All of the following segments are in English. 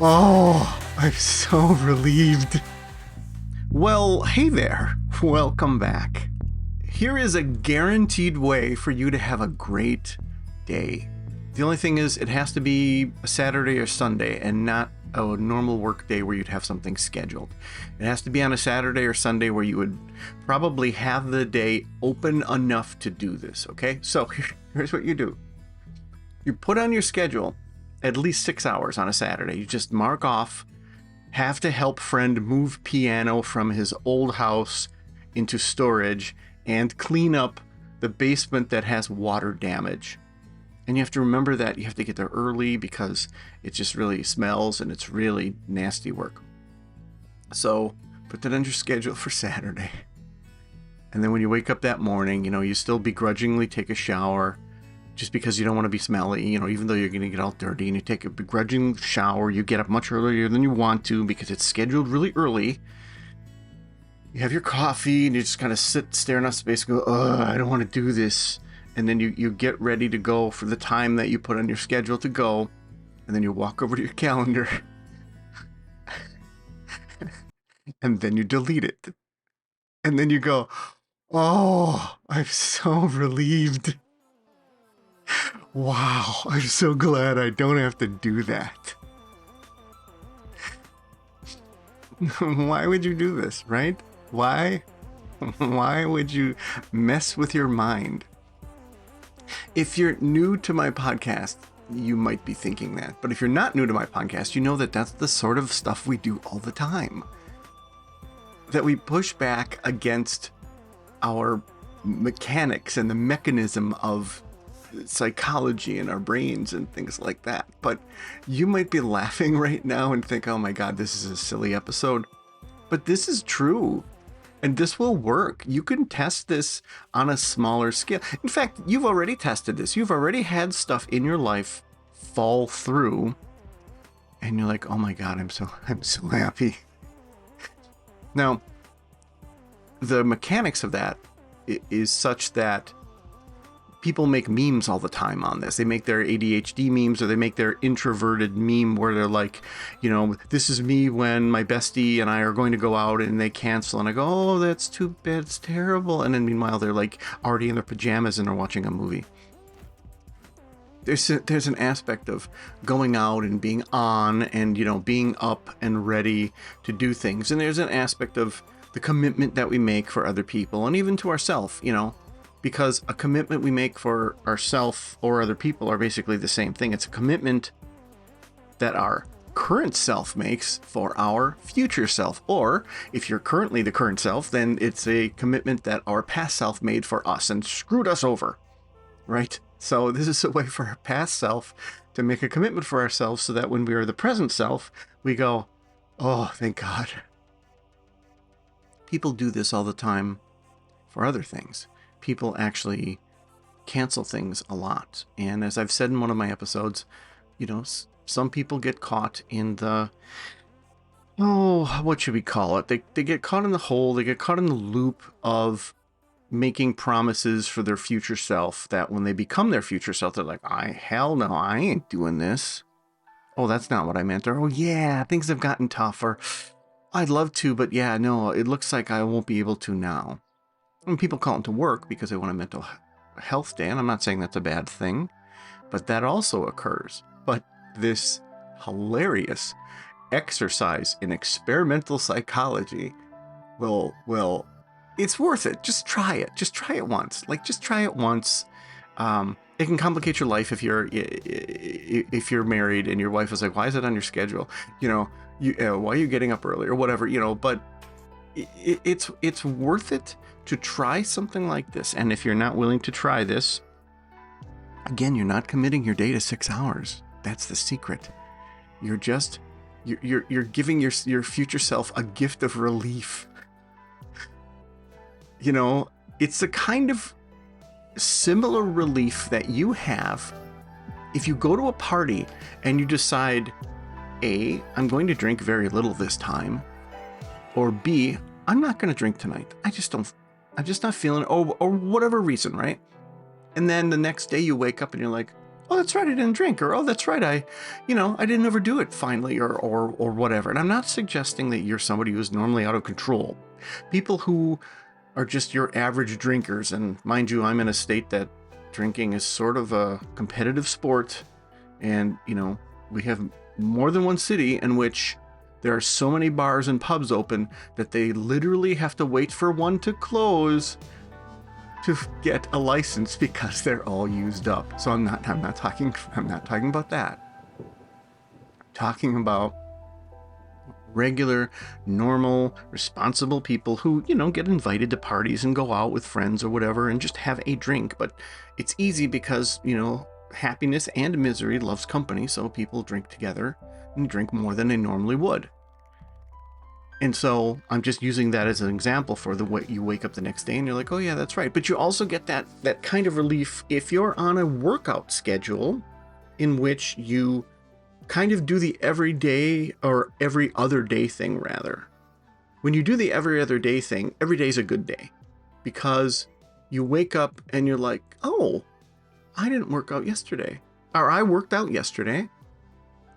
Oh, I'm so relieved. Well, hey there. Welcome back. Here is a guaranteed way for you to have a great day. The only thing is, it has to be a Saturday or Sunday and not a normal work day where you'd have something scheduled. It has to be on a Saturday or Sunday where you would probably have the day open enough to do this, okay? So here's what you do. You put on your schedule at least 6 hours on a Saturday. You just mark off, have to help friend move piano from his old house into storage and clean up the basement that has water damage. And you have to remember that you have to get there early because it just really smells and it's really nasty work. So put that on your schedule for Saturday. And then when you wake up that morning, you still begrudgingly take a shower just because you don't want to be smelly, even though you're going to get all dirty, and you take a begrudging shower. You get up much earlier than you want to because it's scheduled really early. You have your coffee and you just kind of sit staring at space and go, I don't want to do this. And then you get ready to go for the time that you put on your schedule to go. And then you walk over to your calendar and then you delete it. And then you go, oh, I'm so relieved. Wow, I'm so glad I don't have to do that. Why would you do this, right? Why would you mess with your mind? If you're new to my podcast, you might be thinking that. But if you're not new to my podcast, you know that that's the sort of stuff we do all the time. That we push back against our mechanics and the mechanism of psychology in our brains and things like that. But you might be laughing right now and think, oh my God, this is a silly episode. But this is true. And this will work. You can test this on a smaller scale. In fact, you've already tested this. You've already had stuff in your life fall through. And you're like, oh my God, I'm so happy. Now, the mechanics of that is such that people make memes all the time on this. They make their ADHD memes, or they make their introverted meme where they're like, this is me when my bestie and I are going to go out and they cancel. And I go, oh, that's too bad. It's terrible. And then meanwhile, they're like already in their pajamas and are watching a movie. There's an aspect of going out and being on and, being up and ready to do things. And there's an aspect of the commitment that we make for other people and even to ourselves, because a commitment we make for ourselves or other people are basically the same thing. It's a commitment that our current self makes for our future self. Or if you're currently the current self, then it's a commitment that our past self made for us and screwed us over, right? So this is a way for our past self to make a commitment for ourselves so that when we are the present self, we go, oh, thank God. People do this all the time for other things. People actually cancel things a lot. And as I've said in one of my episodes, some people get caught in the, what should we call it? They get caught in the hole. They get caught in the loop of making promises for their future self that when they become their future self, they're like, hell no, I ain't doing this. Oh, that's not what I meant. Or, oh yeah, things have gotten tougher. I'd love to, but yeah, no, it looks like I won't be able to now. And people call into work because they want a mental health day, and I'm not saying that's a bad thing, but that also occurs. But this hilarious exercise in experimental psychology will it's worth it. Just try it. Just try it once. Just try it once. It can complicate your life if you're married and your wife is like, why is it on your schedule? Why are you getting up early or whatever, but it's worth it to try something like this. And if you're not willing to try this, again, you're not committing your day to 6 hours. That's the secret. You're giving your future self a gift of relief. It's the kind of similar relief that you have if you go to a party and you decide, A, I'm going to drink very little this time, or B, I'm not going to drink tonight. I'm just not feeling it, or whatever reason, right? And then the next day you wake up and you're like, oh, that's right, I didn't drink, or oh, that's right, I didn't overdo it finally, or whatever. And I'm not suggesting that you're somebody who's normally out of control. People who are just your average drinkers, and mind you, I'm in a state that drinking is sort of a competitive sport, and we have more than one city in which there are so many bars and pubs open that they literally have to wait for one to close to get a license because they're all used up. So I'm not talking about that. I'm talking about regular, normal, responsible people who, get invited to parties and go out with friends or whatever and just have a drink. But it's easy because, happiness and misery loves company, so people drink together and drink more than they normally would. And so I'm just using that as an example for the way you wake up the next day and you're like, oh yeah, that's right. But you also get that kind of relief if you're on a workout schedule in which you kind of do the every day or every other day thing, rather. When you do the every other day thing, every day's a good day because you wake up and you're like, oh, I didn't work out yesterday, or I worked out yesterday.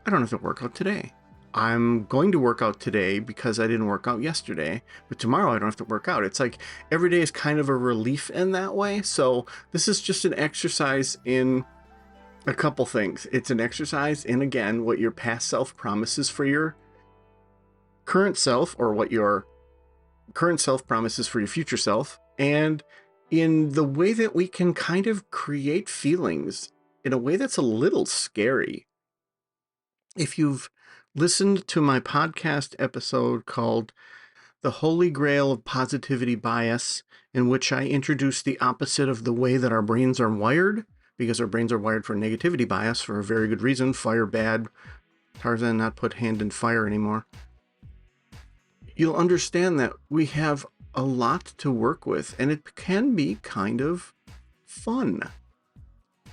I don't have to work out today. I'm going to work out today because I didn't work out yesterday, but tomorrow I don't have to work out. It's like every day is kind of a relief in that way. So this is just an exercise in a couple things. It's an exercise in, again, what your past self promises for your current self, or what your current self promises for your future self, and in the way that we can kind of create feelings in a way that's a little scary. If you've listened to my podcast episode called The Holy Grail of Positivity Bias, in which I introduce the opposite of the way that our brains are wired, because our brains are wired for negativity bias for a very good reason. Fire bad. Tarzan not put hand in fire anymore. You'll understand that we have a lot to work with, and it can be kind of fun.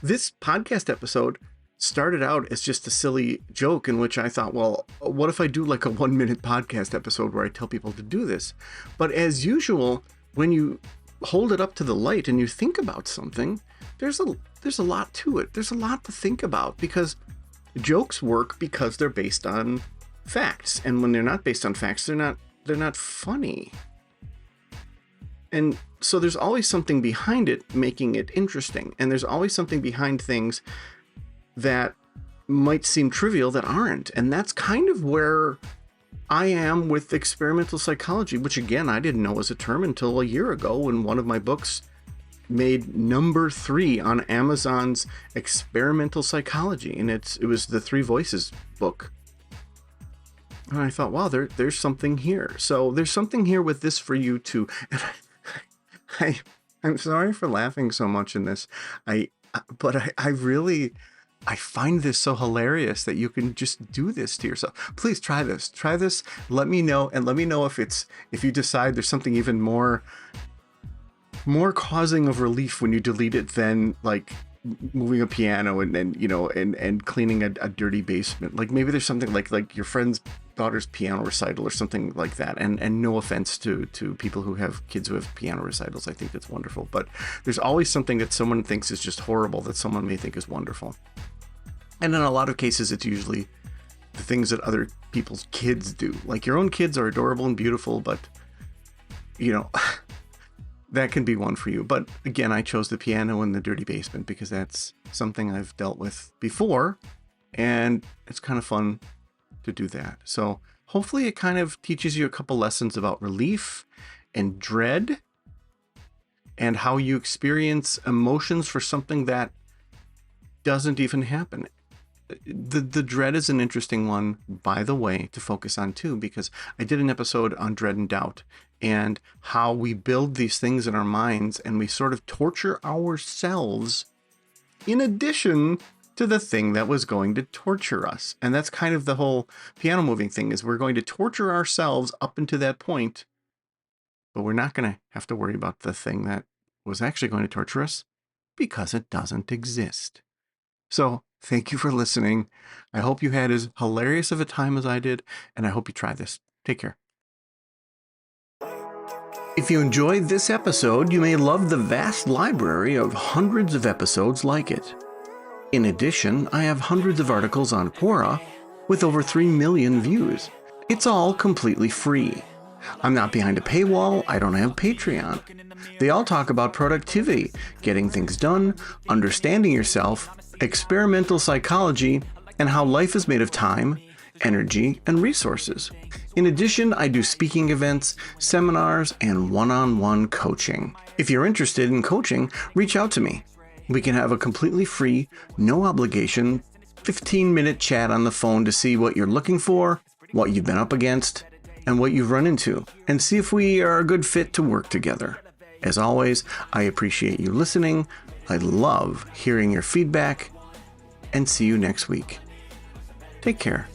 This podcast episode started out as just a silly joke in which I thought, well, what if I do like a 1-minute podcast episode where I tell people to do this? But as usual, when you hold it up to the light and you think about something, there's a lot to it. There's a lot to think about, because jokes work because they're based on facts, and when they're not based on facts, they're not funny. And so there's always something behind it making it interesting, and there's always something behind things that might seem trivial that aren't. And that's kind of where I am with experimental psychology, which again, I didn't know was a term until a year ago when one of my books made number 3 on Amazon's experimental psychology. And it was the 3 Voices book. And I thought, wow, there's something here. So there's something here with this for you too. And I'm sorry for laughing so much in this. But I really find this so hilarious that you can just do this to yourself. Please try this. Let me know, and let me know if you decide there's something even more causing of relief when you delete it than like moving a piano and cleaning a dirty basement. Like maybe there's something like your friend's daughter's piano recital or something like that. And no offense to people who have kids who have piano recitals. I think that's wonderful. But there's always something that someone thinks is just horrible that someone may think is wonderful. And in a lot of cases, it's usually the things that other people's kids do. Like your own kids are adorable and beautiful, but that can be one for you. But again, I chose the piano in the dirty basement because that's something I've dealt with before, and it's kind of fun to do that. So hopefully it kind of teaches you a couple lessons about relief and dread and how you experience emotions for something that doesn't even happen. The dread is an interesting one, by the way, to focus on too, because I did an episode on dread and doubt and how we build these things in our minds and we sort of torture ourselves in addition to the thing that was going to torture us. And that's kind of the whole piano moving thing, is we're going to torture ourselves up until that point, but we're not going to have to worry about the thing that was actually going to torture us because it doesn't exist. So thank you for listening. I hope you had as hilarious of a time as I did, and I hope you try this. Take care. If you enjoyed this episode, you may love the vast library of hundreds of episodes like it. In addition, I have hundreds of articles on Quora with over 3 million views. It's all completely free. I'm not behind a paywall, I don't have Patreon. They all talk about productivity, getting things done, understanding yourself, experimental psychology, and how life is made of time, energy, and resources. In addition, I do speaking events, seminars, and one-on-one coaching. If you're interested in coaching, reach out to me. We can have a completely free, no obligation, 15-minute chat on the phone to see what you're looking for, what you've been up against, and what you've run into, and see if we are a good fit to work together. As always, I appreciate you listening. I love hearing your feedback, and see you next week. Take care.